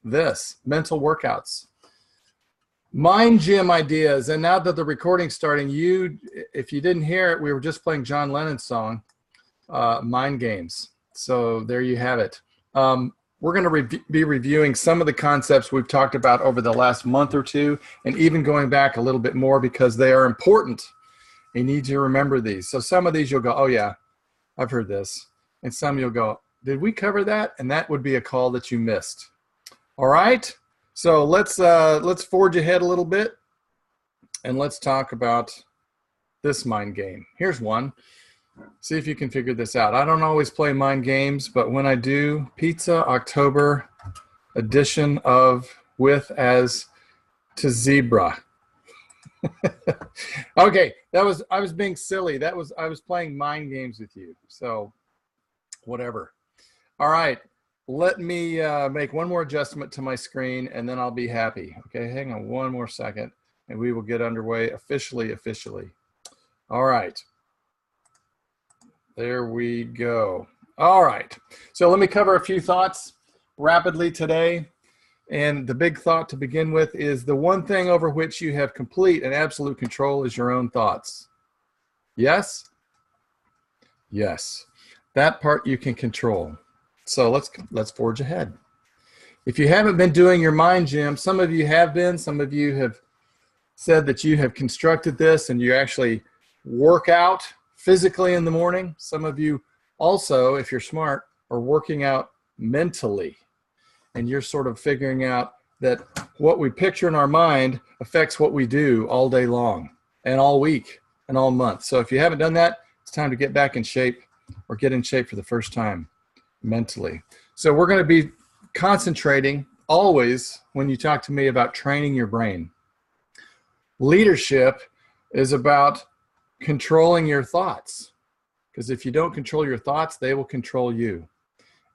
this, mental workouts. Mind gym ideas. And now that the recording's starting, if you didn't hear it, we were just playing John Lennon's song, Mind Games. So there you have it. We're going to be reviewing some of the concepts we've talked about over the last month or two, and even going back a little bit more because they are important. You need to remember these. So some of these you'll go, oh yeah, I've heard this. And some you'll go, did we cover that? And that would be a call that you missed. All right. So let's forge ahead a little bit, and let's talk about this mind game. Here's one. See if you can figure this out. I don't always play mind games, but when I do, Pizza October edition of with as to zebra. Okay, I was being silly. I was playing mind games with you. So whatever. All right. Let me make one more adjustment to my screen, and then I'll be happy. Okay, hang on one more second, and we will get underway officially. All right. There we go. All right. So let me cover a few thoughts rapidly today. And the big thought to begin with is the one thing over which you have complete and absolute control is your own thoughts. Yes? Yes. That part you can control. So let's forge ahead. If you haven't been doing your mind gym, some of you have been, some of you have said that you have constructed this and you actually work out physically in the morning. Some of you also, if you're smart, are working out mentally. And you're sort of figuring out that what we picture in our mind affects what we do all day long and all week and all month. So if you haven't done that, it's time to get back in shape or get in shape for the first time mentally. So we're going to be concentrating always when you talk to me about training your brain. Leadership is about controlling your thoughts, because if you don't control your thoughts, they will control you.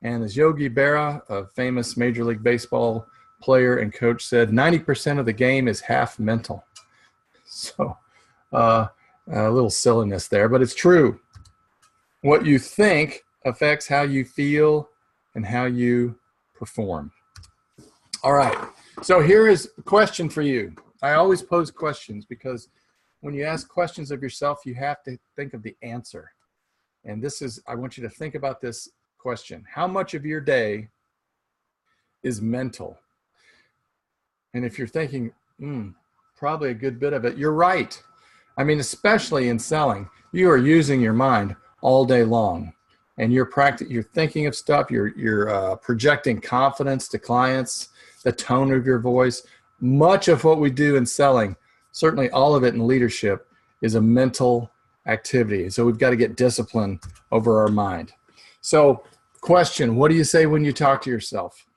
And as Yogi Berra, a famous Major League Baseball player and coach, said, 90% of the game is half mental. So a little silliness there, but it's true. What you think affects how you feel and how you perform. All right. So here is a question for you. I always pose questions because when you ask questions of yourself, you have to think of the answer. And I want you to think about this question. How much of your day is mental? And if you're thinking, probably a good bit of it, you're right. I mean, especially in selling, you are using your mind all day long. And you're thinking of stuff, you're projecting confidence to clients, the tone of your voice. Much of what we do in selling, certainly all of it in leadership, is a mental activity. So we've got to get discipline over our mind. So question, what do you say when you talk to yourself?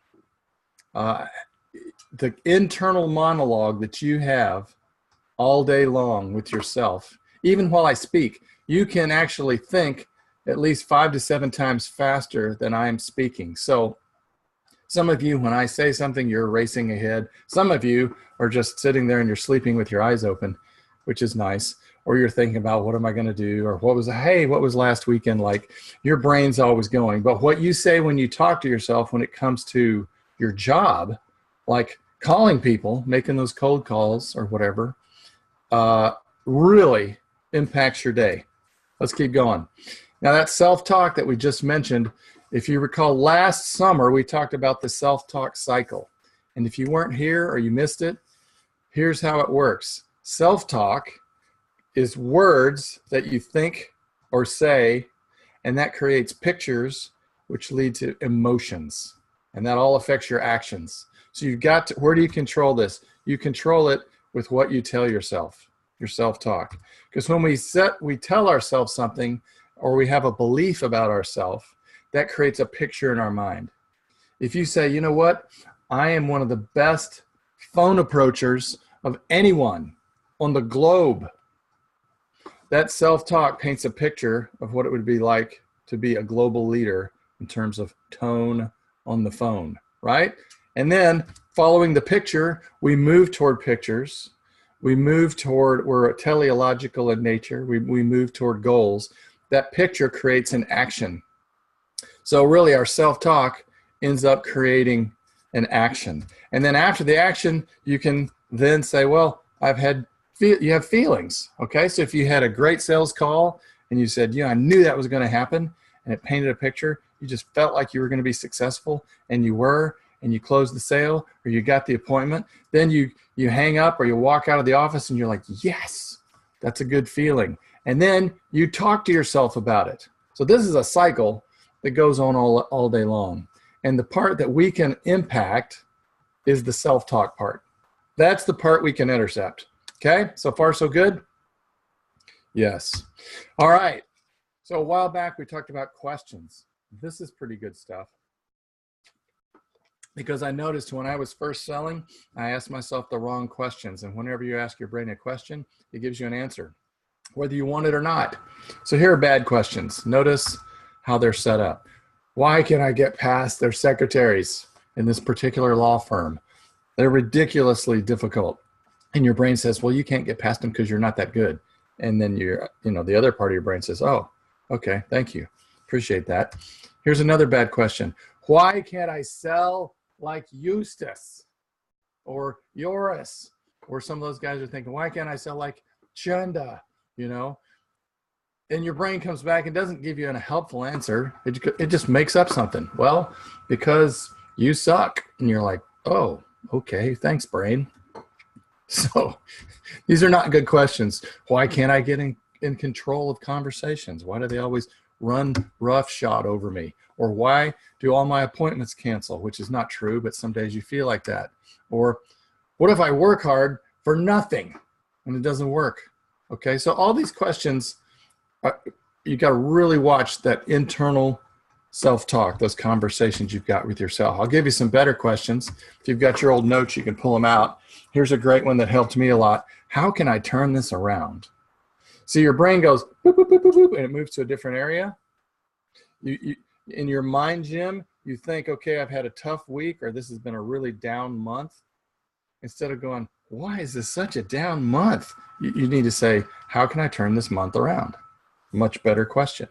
The internal monologue that you have all day long with yourself, even while I speak, you can actually think at least 5 to 7 times faster than I am speaking. So some of you, when I say something, you're racing ahead. Some of you are just sitting there and you're sleeping with your eyes open, which is nice. Or you're thinking about, what am I going to do? Or what was last weekend like? Your brain's always going. But what you say when you talk to yourself, when it comes to your job, like calling people, making those cold calls or whatever, really impacts your day. Let's keep going. Now that self-talk that we just mentioned, if you recall last summer, we talked about the self-talk cycle. And if you weren't here or you missed it, here's how it works. Self-talk is words that you think or say, and that creates pictures, which lead to emotions. And that all affects your actions. So you've got to, where do you control this? You control it with what you tell yourself, your self-talk. Because when we tell ourselves something, or we have a belief about ourselves, that creates a picture in our mind. If you say, you know what, I am one of the best phone approachers of anyone on the globe, that self-talk paints a picture of what it would be like to be a global leader in terms of tone on the phone, right? And then following the picture, we move toward pictures. We're teleological in nature. We move toward goals. That picture creates an action. So really our self-talk ends up creating an action. And then after the action, you can then say, well, you have feelings. Okay. So if you had a great sales call and you said, I knew that was going to happen, and it painted a picture, you just felt like you were going to be successful, and you were, and you closed the sale or you got the appointment, then you hang up or you walk out of the office and you're like, yes, that's a good feeling. And then you talk to yourself about it. So this is a cycle that goes on all day long. And the part that we can impact is the self-talk part. That's the part we can intercept. Okay, so far so good? Yes. All right. So a while back we talked about questions. This is pretty good stuff. Because I noticed when I was first selling, I asked myself the wrong questions. And whenever you ask your brain a question, it gives you an answer, whether you want it or not. So here are bad questions. Notice how they're set up. Why can I get past their secretaries in this particular law firm? They're ridiculously difficult. And your brain says, well, you can't get past them because you're not that good. And then the other part of your brain says, oh, okay, thank you. Appreciate that. Here's another bad question. Why can't I sell like Eustace or Yoris? Or some of those guys are thinking, why can't I sell like Chanda? And your brain comes back and doesn't give you a helpful answer. It just makes up something. Well, because you suck. And you're like, oh, okay, thanks, brain. So these are not good questions. Why can't I get in control of conversations? Why do they always run roughshod over me? Or why do all my appointments cancel? Which is not true, but some days you feel like that. Or what if I work hard for nothing and it doesn't work? Okay, so all these questions, you got to really watch that internal self-talk, those conversations you've got with yourself. I'll give you some better questions. If you've got your old notes, you can pull them out. Here's a great one that helped me a lot. How can I turn this around? So your brain goes boop, boop, boop, boop, boop, and it moves to a different area. In your mind gym, you think, okay, I've had a tough week, or this has been a really down month. Instead of going, why is this such a down month? You need to say, how can I turn this month around? Much better question.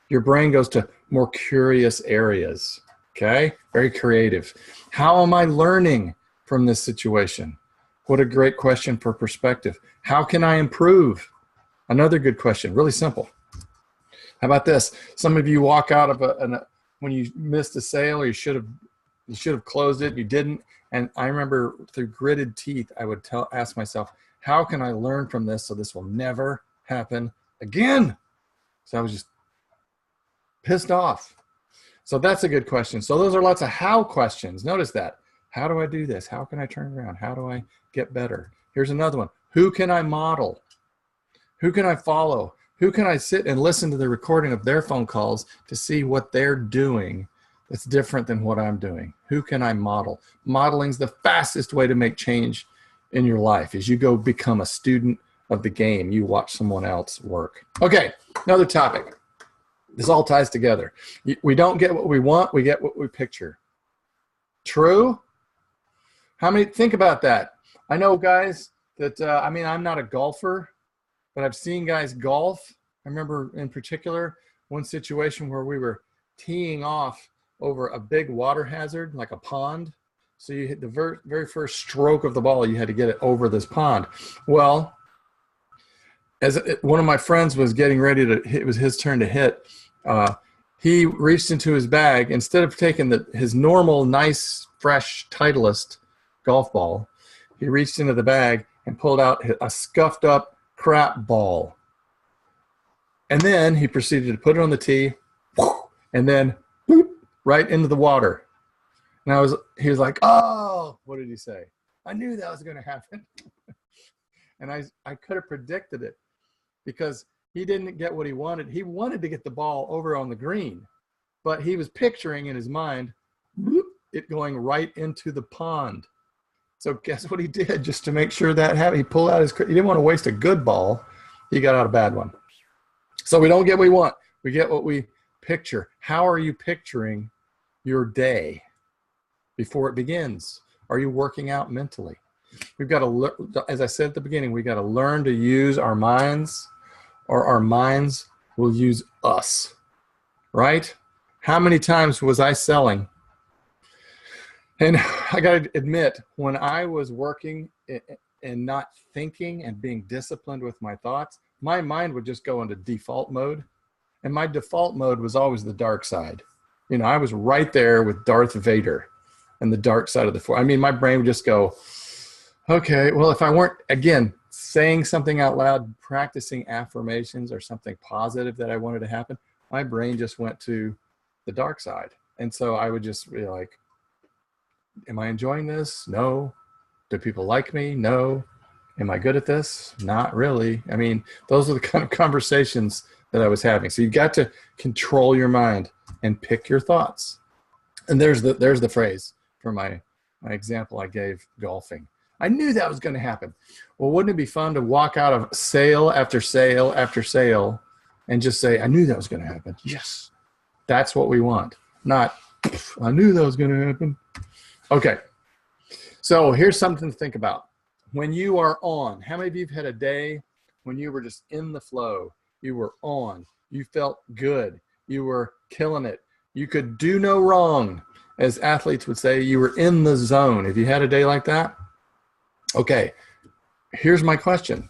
Your brain goes to more curious areas, okay? Very creative. How am I learning from this situation? What a great question for perspective. How can I improve? Another good question, really simple. How about this? Some of you walk out of when you missed a sale, or you should have closed it, you didn't. And I remember through gritted teeth, I would ask myself, how can I learn from this so this will never happen again? So I was just pissed off. So that's a good question. So those are lots of how questions. Notice that. How do I do this? How can I turn around? How do I get better? Here's another one. Who can I model? Who can I follow? Who can I sit and listen to the recording of their phone calls to see what they're doing that's different than what I'm doing? Who can I model? Modeling's the fastest way to make change in your life. As you go become a student of the game, you watch someone else work. Okay, another topic. This all ties together. We don't get what we want, we get what we picture. True? Think about that. I know guys that, I'm not a golfer, but I've seen guys golf. I remember in particular one situation where we were teeing off over a big water hazard, like a pond. So you hit the very first stroke of the ball, you had to get it over this pond. Well, one of my friends was getting ready to hit, it was his turn to hit. He reached into his bag. Instead of taking his normal, nice, fresh, Titleist golf ball, he reached into the bag and pulled out a scuffed up crap ball. And then he proceeded to put it on the tee and then boop, right into the water. And he was like, oh, what did he say? I knew that was going to happen. And I could have predicted it because he didn't get what he wanted. He wanted to get the ball over on the green, but he was picturing in his mind whoop, it going right into the pond. So guess what he did just to make sure that happened? He pulled out he didn't want to waste a good ball. He got out a bad one. So we don't get what we want. We get what we picture. How are you picturing your day before it begins? Are you working out mentally? We've got to, as I said at the beginning, we got to learn to use our minds, or our minds will use us, right? How many times was I selling And I got to admit, when I was working and not thinking and being disciplined with my thoughts, my mind would just go into default mode. And my default mode was always the dark side. You know, I was right there with Darth Vader and the dark side of the force. I mean, my brain would just go, okay, well, if I weren't, again, saying something out loud, practicing affirmations or something positive that I wanted to happen, my brain just went to the dark side. And so I would just be like, am I enjoying this? No. Do people like me? No. Am I good at this? Not really. I mean, those are the kind of conversations that I was having. So you've got to control your mind and pick your thoughts. And there's the phrase for my example I gave golfing. I knew that was going to happen. Well, wouldn't it be fun to walk out of sale after sale after sale and just say, I knew that was going to happen. Yes. That's what we want. Not, I knew that was going to happen. Okay. So here's something to think about. When you are on, how many of you have had a day when you were just in the flow? You were on. You felt good. You were killing it. You could do no wrong. As athletes would say, you were in the zone. Have you had a day like that? Okay. Here's my question.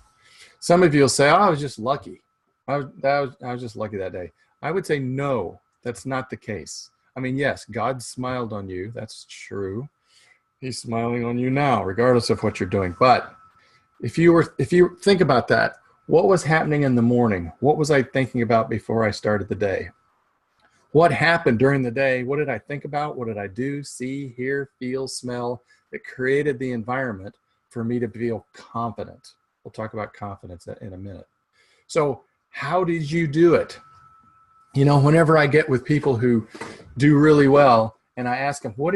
Some of you will say, oh, I was just lucky. I was just lucky that day. I would say, no, that's not the case. I mean, yes, God smiled on you. That's true. He's smiling on you now, regardless of what you're doing. But if you think about that, what was happening in the morning? What was I thinking about before I started the day? What happened during the day? What did I think about? What did I do, see, hear, feel, smell that created the environment for me to feel confident? We'll talk about confidence in a minute. So how did you do it? You know, whenever I get with people who do really well and I ask them, what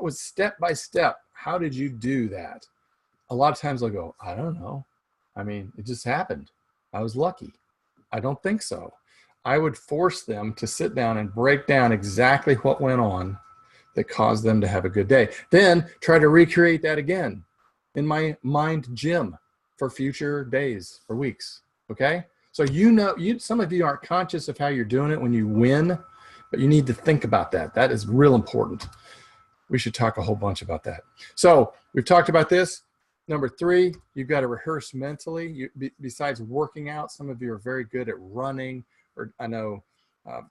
was step by step? How did you do that? A lot of times they'll go, I don't know. I mean, it just happened. I was lucky. I don't think so. I would force them to sit down and break down exactly what went on that caused them to have a good day. Then try to recreate that again in my mind gym for future days or weeks. Okay? So some of you aren't conscious of how you're doing it when you win, but you need to think about that. That is real important. We should talk a whole bunch about that. So we've talked about this. Number 3, you've got to rehearse mentally. Besides working out, some of you are very good at running, or I know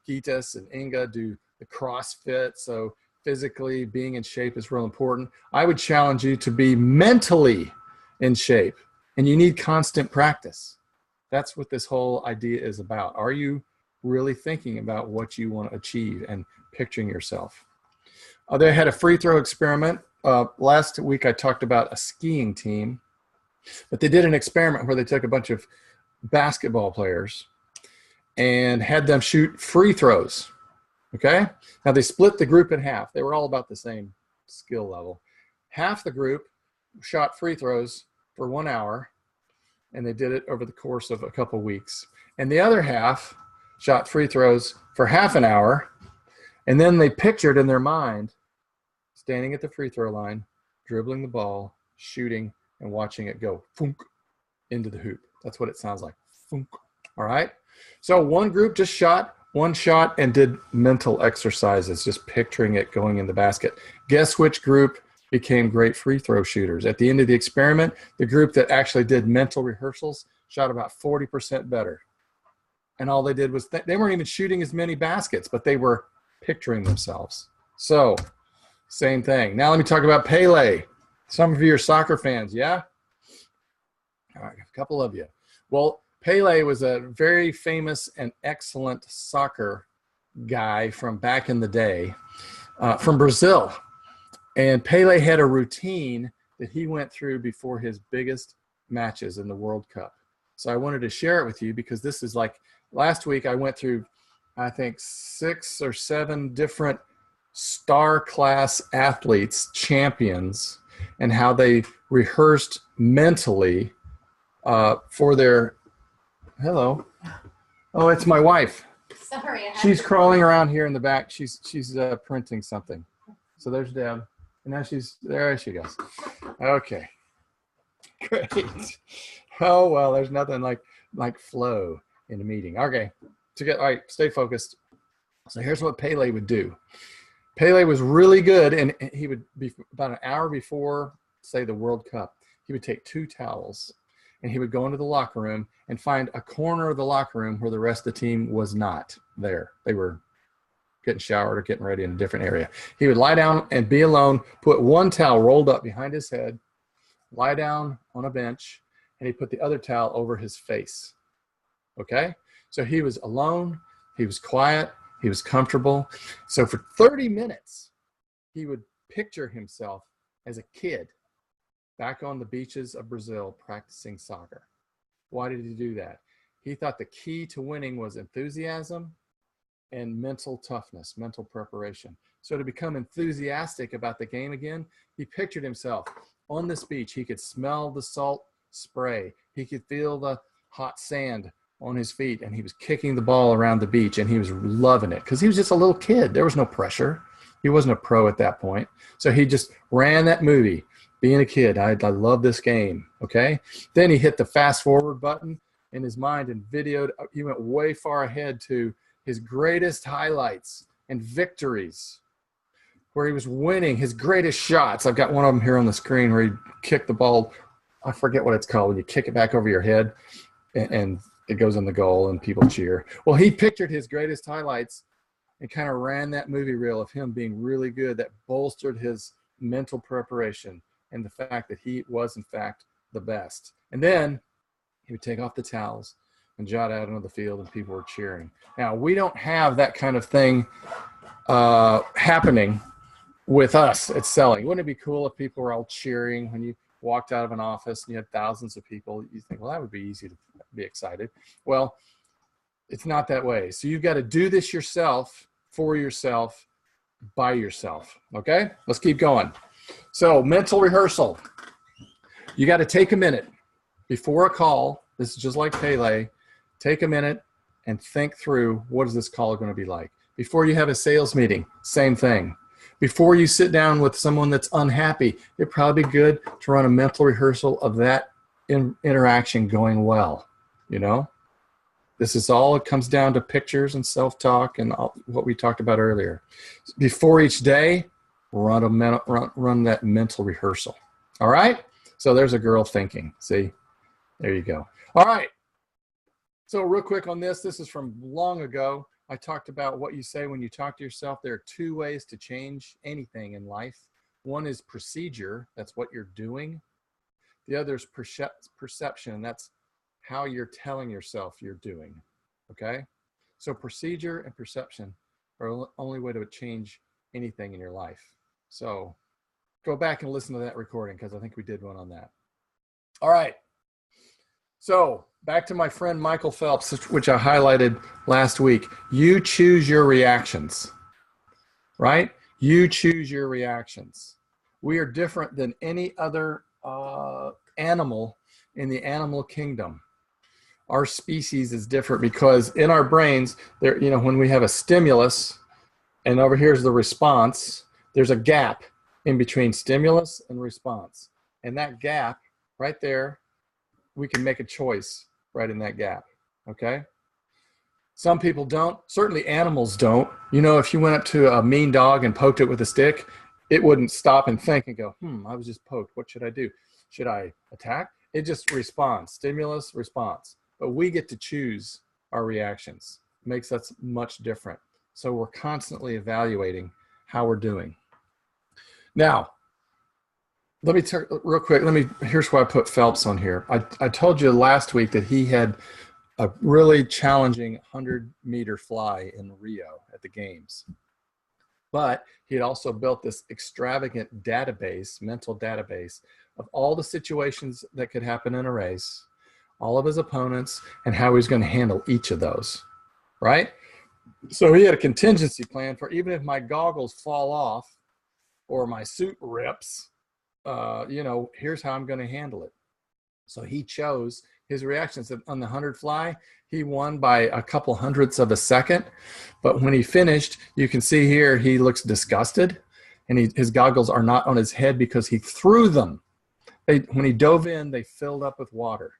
Gitas and Inga do the CrossFit. So physically being in shape is real important. I would challenge you to be mentally in shape, and you need constant practice. That's what this whole idea is about. Are you really thinking about what you want to achieve and picturing yourself? They had a free throw experiment. Last week I talked about a skiing team, but they did an experiment where they took a bunch of basketball players and had them shoot free throws. Okay? Now they split the group in half. They were all about the same skill level. Half the group shot free throws for 1 hour, and they did it over the course of a couple weeks. And the other half shot free throws for half an hour, and then they pictured in their mind standing at the free throw line, dribbling the ball, shooting, and watching it go funk into the hoop. That's what it sounds like. Funk. All right? So one group just shot one shot and did mental exercises, just picturing it going in the basket. Guess which group became great free throw shooters? At the end of the experiment, the group that actually did mental rehearsals shot about 40% better. And all they did was, they weren't even shooting as many baskets, but they were picturing themselves. So, same thing. Now let me talk about Pele. Some of you are soccer fans, yeah? All right, a couple of you. Well, Pele was a very famous and excellent soccer guy from back in the day, from Brazil. And Pele had a routine that he went through before his biggest matches in the World Cup. So I wanted to share it with you because this is like, last week I went through, I think, 6 or 7 different star class athletes, champions, and how they rehearsed mentally for their, hello. Oh, it's my wife. Sorry. She's crawling around here in the back. She's printing something. So there's Deb. And now there she goes. Okay. Great. Oh, well, there's nothing like flow in a meeting. Okay. All right, stay focused. So here's what Pele would do. Pele was really good, and he would be about an hour before, say, the World Cup, he would take 2 towels and he would go into the locker room and find a corner of the locker room where the rest of the team was not there. They were getting showered or getting ready in a different area. He would lie down and be alone, put 1 towel rolled up behind his head, lie down on a bench, and he put the other towel over his face. Okay? So he was alone, he was quiet, he was comfortable. So for 30 minutes, he would picture himself as a kid back on the beaches of Brazil practicing soccer. Why did he do that? He thought the key to winning was enthusiasm and mental toughness, mental preparation. So to become enthusiastic about the game again, he pictured himself on this beach. He could smell the salt spray. He could feel the hot sand on his feet, and he was kicking the ball around the beach, and he was loving it because he was just a little kid. There was no pressure. He wasn't a pro at that point. So he just ran that movie, being a kid. I love this game, okay? Then he hit the fast forward button in his mind and videoed. He went way far ahead to his greatest highlights and victories where he was winning his greatest shots. I've got one of them here on the screen where he kicked the ball. I forget what it's called when you kick it back over your head and it goes in the goal and people cheer. Well, he pictured his greatest highlights and kind of ran that movie reel of him being really good. That bolstered his mental preparation and the fact that he was, in fact, the best. And then he would take off the towels and jot out onto the field, and people were cheering. Now, we don't have that kind of thing happening with us at selling. Wouldn't it be cool if people were all cheering when you walked out of an office and you had thousands of people? You think, well, that would be easy to be excited. Well, it's not that way. So you've got to do this yourself, for yourself, by yourself. Okay, let's keep going. So mental rehearsal. You got to take a minute before a call. This is just like Pele. Take a minute and think through, what is this call going to be like? Before you have a sales meeting, same thing. Before you sit down with someone that's unhappy, it'd probably be good to run a mental rehearsal of that interaction going well. You know, this is all, it comes down to pictures and self-talk and all, what we talked about earlier. Before each day, run that mental rehearsal. All right? So there's a girl thinking. See? There you go. All right. So real quick on this is from long ago. I talked about what you say when you talk to yourself. There are 2 ways to change anything in life. One is procedure. That's what you're doing. The other is perception. That's how you're telling yourself you're doing. Okay? So procedure and perception are the only way to change anything in your life. So go back and listen to that recording because I think we did one on that. All right. So back to my friend Michael Phelps, which I highlighted last week. You choose your reactions, right? You choose your reactions. We are different than any other animal in the animal kingdom. Our species is different because in our brains, there, you know, when we have a stimulus and over here's the response, there's a gap in between stimulus and response. And that gap right there, we can make a choice right in that gap, okay? Some people don't. Certainly animals don't. You know, if you went up to a mean dog and poked it with a stick, it wouldn't stop and think and go, I was just poked. What should I do? Should I attack? It just responds, stimulus, response. But we get to choose our reactions. It makes us much different. So we're constantly evaluating how we're doing. Now, let me talk real quick. Here's why I put Phelps on here. I told you last week that he had a really challenging 100-meter fly in Rio at the games. But he had also built this extravagant database, mental database of all the situations that could happen in a race, all of his opponents, and how he's going to handle each of those, right? So he had a contingency plan for even if my goggles fall off or my suit rips, you know, here's how I'm going to handle it. So he chose his reactions. On the 100 fly, he won by a couple hundredths of a second. But when he finished, you can see here, he looks disgusted. And his goggles are not on his head because he threw them. When he dove in, they filled up with water.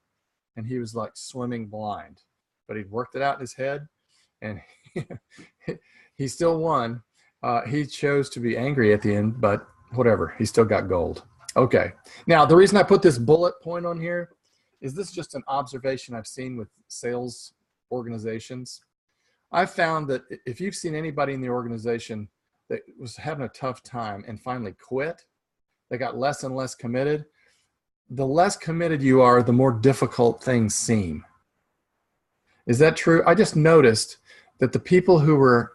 And he was like swimming blind. But he'd worked it out in his head. And he still won. He chose to be angry at the end, but whatever. He still got gold. Okay. Now, the reason I put this bullet point on here is this just an observation I've seen with sales organizations. I've found that if you've seen anybody in the organization that was having a tough time and finally quit, they got less and less committed. The less committed you are, the more difficult things seem. Is that true? I just noticed that the people who were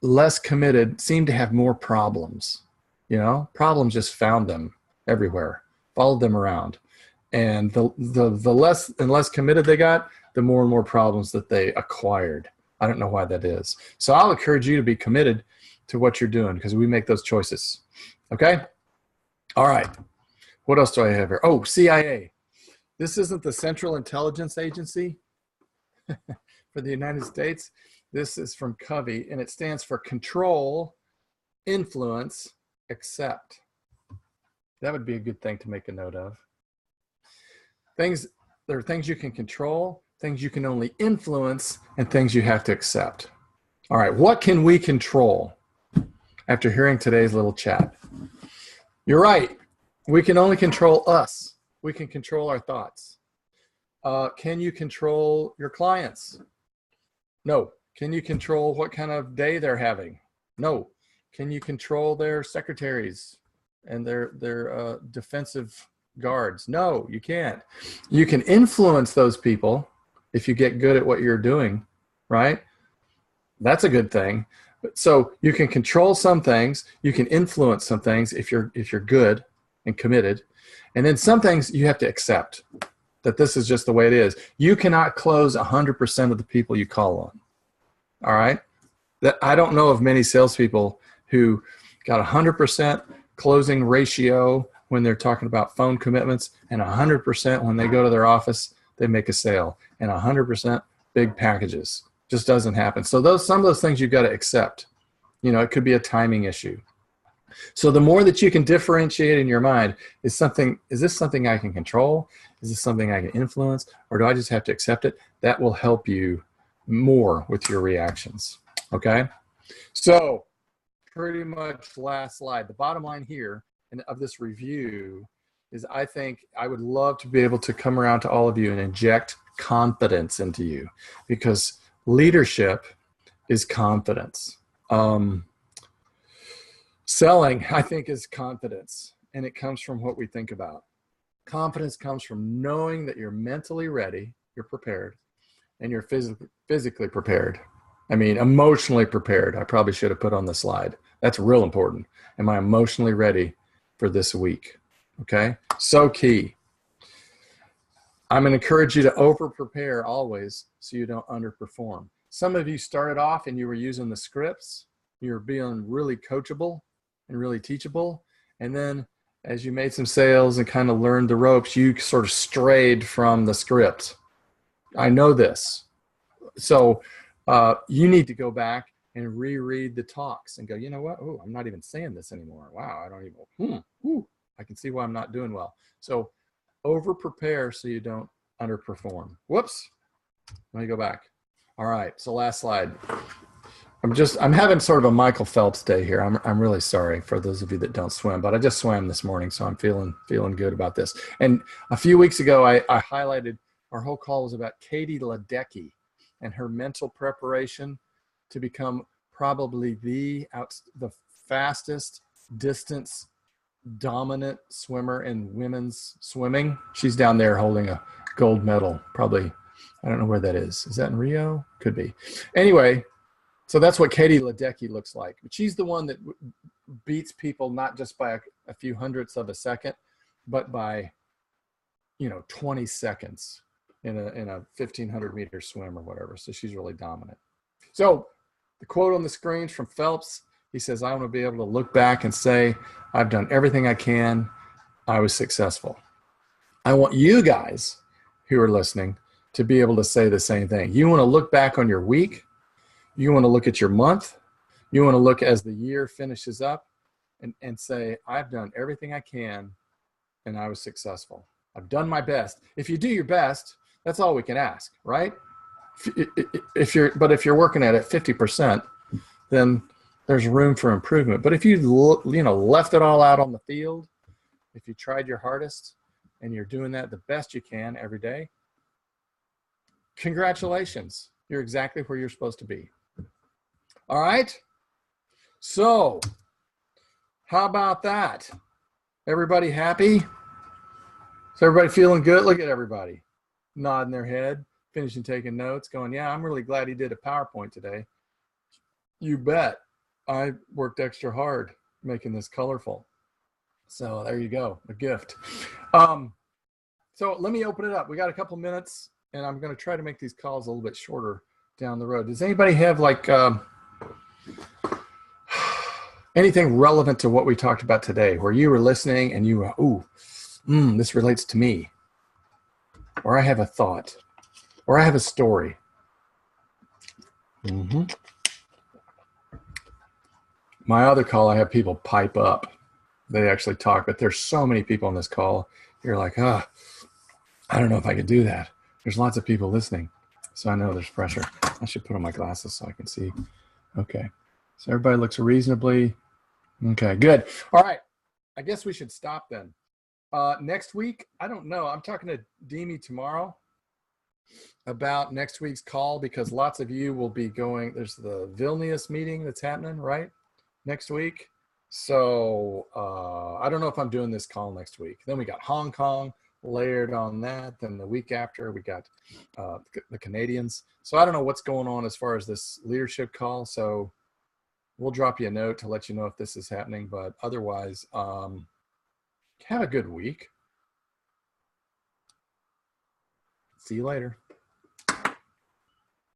less committed seemed to have more problems. You know, problems just found them everywhere, followed them around. And the less and less committed they got, the more and more problems that they acquired. I don't know why that is. So I'll encourage you to be committed to what you're doing because we make those choices. Okay? All right. What else do I have here? Oh, CIA. This isn't the Central Intelligence Agency for the United States. This is from Covey, and it stands for Control, Influence, Accept. That would be a good thing to make a note of. There are things you can control, things you can only influence, and things you have to accept. All right, what can we control after hearing today's little chat? You're right. We can only control us. We can control our thoughts. Can you control your clients? No. Can you control what kind of day they're having? No. Can you control their secretaries and their defensive guards? No, you can't. You can influence those people if you get good at what you're doing, right? That's a good thing. So you can control some things, you can influence some things if you're good and committed. And then some things you have to accept that this is just the way it is. You cannot close 100% of the people you call on. All right? That I don't know of many salespeople who got 100% closing ratio when they're talking about phone commitments, and 100% when they go to their office, they make a sale, and 100% big packages. Just doesn't happen. So some of those things you've got to accept. You know, it could be a timing issue. So the more that you can differentiate in your mind, is this something I can control? Is this something I can influence? Or do I just have to accept it? That will help you more with your reactions. Okay? So pretty much last slide. The bottom line here of this review is I think I would love to be able to come around to all of you and inject confidence into you, because leadership is confidence. Selling, I think, is confidence, and it comes from what we think about. Confidence comes from knowing that you're mentally ready, you're prepared, and you're physically prepared. I mean, emotionally prepared. I probably should have put on the slide. That's real important. Am I emotionally ready for this week? Okay, so key. I'm going to encourage you to over-prepare always so you don't underperform. Some of you started off and you were using the scripts. You were being really coachable and really teachable. And then as you made some sales and kind of learned the ropes, you sort of strayed from the script. I know this. So you need to go back and reread the talks and go, you know what? Oh, I'm not even saying this anymore. Wow, I don't even, I can see why I'm not doing well. So over prepare so you don't underperform. Whoops. Let me go back. All right. So last slide. I'm having sort of a Michael Phelps day here. I'm really sorry for those of you that don't swim, but I just swam this morning, so I'm feeling good about this. And a few weeks ago, I highlighted our whole call was about Katie Ledecky and her mental preparation to become probably the fastest distance dominant swimmer in women's swimming. She's down there holding a gold medal, probably. I don't know where that is. Is that in Rio? Could be. Anyway, so that's what Katie Ledecky looks like. But she's the one that beats people not just by a few hundredths of a second, but by 20 seconds in a 1,500 meter swim or whatever. So she's really dominant. So the quote on the screen from Phelps, he says, I want to be able to look back and say, I've done everything I can. I was successful. I want you guys who are listening to be able to say the same thing. You want to look back on your week. You want to look at your month. You want to look as the year finishes up and say, I've done everything I can and I was successful. I've done my best. If you do your best, that's all we can ask, right? If you're working at it 50%, then there's room for improvement. But if you left it all out on the field, if you tried your hardest and you're doing that the best you can every day, congratulations. You're exactly where you're supposed to be. All right. So how about that? Everybody happy? Is everybody feeling good? Look at everybody nodding their head, finishing taking notes, going, yeah, I'm really glad he did a PowerPoint today. You bet. I worked extra hard making this colorful. So there you go, a gift. So let me open it up. We got a couple minutes, and I'm going to try to make these calls a little bit shorter down the road. Does anybody have like anything relevant to what we talked about today, where you were listening and you were, this relates to me, or I have a thought, or I have a story? My other call, I have people pipe up. They actually talk, but there's so many people on this call. You're like, I don't know if I could do that. There's lots of people listening. So I know there's pressure. I should put on my glasses so I can see. Okay. So everybody looks reasonably. Okay, good. All right. I guess we should stop then. Next week, I don't know. I'm talking to Demi tomorrow about next week's call, because lots of you will be going. There's the Vilnius meeting that's happening, right? Next week. So I don't know if I'm doing this call next week. Then we got Hong Kong layered on that. Then the week after we got the Canadians. So I don't know what's going on as far as this leadership call. So we'll drop you a note to let you know if this is happening. But otherwise, have a good week. See you later.